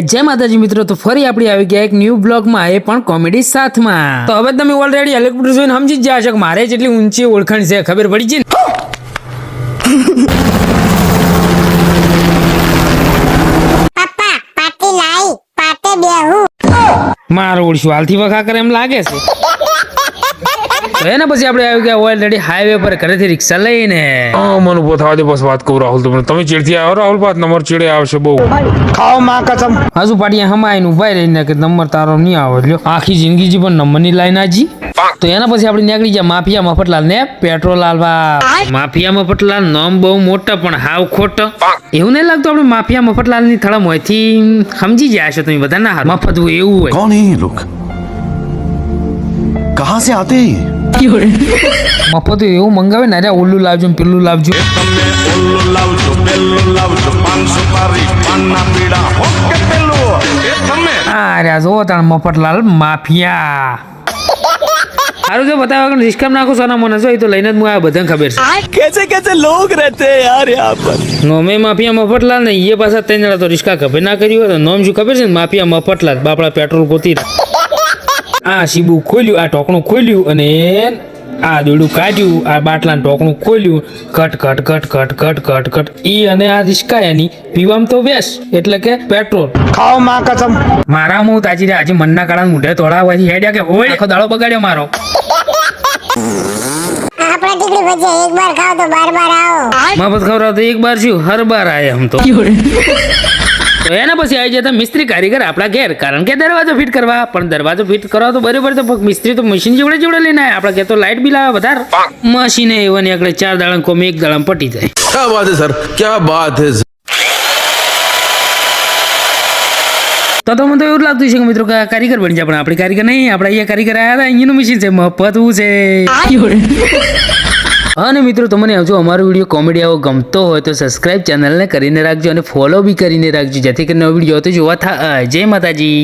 જય માતાજી મિત્રો, તો ફરી આપણે આવી ગયા એક ન્યૂ બ્લોગમાં, એ પણ કોમેડી સાથમાં। તો હવે તમે ઓલરેડી હેલિકોપ્ટર જોઈને સમજી જ ગયા છો કે મારે જેટલી ઊંચી ઓળખાણ છે, ખબર પડી છે ને? પપ્પા પાટી લાઈ પાટે બેહું મારો ઓળશું હાલથી વખા કરે એમ લાગે છે। તો એના પછી આપણે આવી ગયા ઓલરેડી હાઈવે પર ઘરેથી રિક્ષા લઈને। મને પોતા દે બસ વાત કહું રાહુલ, તમે ચીડથી આવ્યો રાહુલ, બાદ નંબર ચીડે આવશે બહુ ખાઓ માં કસમ। હજુ પાટિયા હમાઈને ઉભા રહીને કે નંબર તારો નહીં આવે, લ્યો આખી જિંદગી જી પણ નંબરની લાઈન આજી। તો એના પછી આપણે નીકળી ગયા માફિયા મફતલાલ ને પેટ્રોલ આલવા। માફિયા મફતલાલ નામ બહુ મોટા પણ હાવ ખોટો। એવું નહીં લાગતું આપણે માફિયા મફતલાલ ની થળમ હોયથી સમજી ગયા છો તમે બધા ના? મફત હોય એવું હોય। कौन है ये लोग? कहाँ से आते हैं ये? મફત હોય એવું મંગાવે ને, અરે ઓલું લાવજો ને પેલું લાવજો। તમે ઓલું લાવજો પેલું લાવજો, પાન સુપારી પાનના પીડા ઓકે પેલું એ તમે અરે જો તાણ મફતલાલ માફિયા સારું છે બતાવો કે રિસ્કામ નાખો સોના મને જો, એ તો લઈને જ હું આવ્યો, બધાને ખબર છે। कैसे कैसे लोग रहते हैं यार यहाँ पर। નોમે માફિયા મફતલાલ ને એ પાછા ત્રણ જણા તો રિસ્કા ખબર ના કર્યું હોય તો નોમ શું ખબર છે ને? માફિયા મફતલાલ બાપડા પેટ્રોલ ગોતી આ સીબુ ખોલ્યું, આ ઢોકણું ખોલ્યું અને આ દોડું કાઢ્યું, આ બાટલાનું ઢોકણું ખોલ્યું, કટ કટ કટ કટ કટ કટ કટ ઈ અને આ રિસ્કા એની પીવામાં તો વેસ એટલે કે પેટ્રોલ। ખાઓ માં કસમ। મારા હું તાજી આજે મનના કાળા મૂઢે તોડાવવાથી હેડ્યા કે હોય આખો દાડો બગાડ્યો મારો। આપણા ટીકડી ભજીયા એક બાર ખાઓ તો બાર બાર આવો। મફત ખવડાવ તો એક બાર છું, હર બાર આયા હમ તો। તો એના પછી આવી જતા મિસ્ત્રી કારીગર આપણા ઘેર, કારણ કે દરવાજો ફિટ કરવા, પણ દરવાજો ફિટ કરવા તો બરોબર, તો મિસ્ત્રી તો મશીન જેવડે જેવડે લઈને આવ્યા। આપણા ઘેર તો લાઇટ બિલ આવે વધારે, મશીને એવાની આગળ 4 દાડા કોમ 1 દાડા પટી જાય। क्या बात है सर, क्या बात है। તો મને તો એવું જ લાગતું છે કે મિત્રો કે આ કારીગર બની જાય, પણ આપણે કારીગર નહીં, આપણે અહીંયા કારીગર આવ્યા હતા, અહીંયાનું મશીન છે, મફતવું છે। અને મિત્રો તમને જો અમારો વિડીયો કોમેડી આવો ગમતો હોય તો સબસ્ક્રાઇબ ચેનલને કરીને રાખજો અને ફોલો બી કરીને રાખજો, જેથી કરીને નવો વિડીયો તો જોવા થાય। જય માતાજી।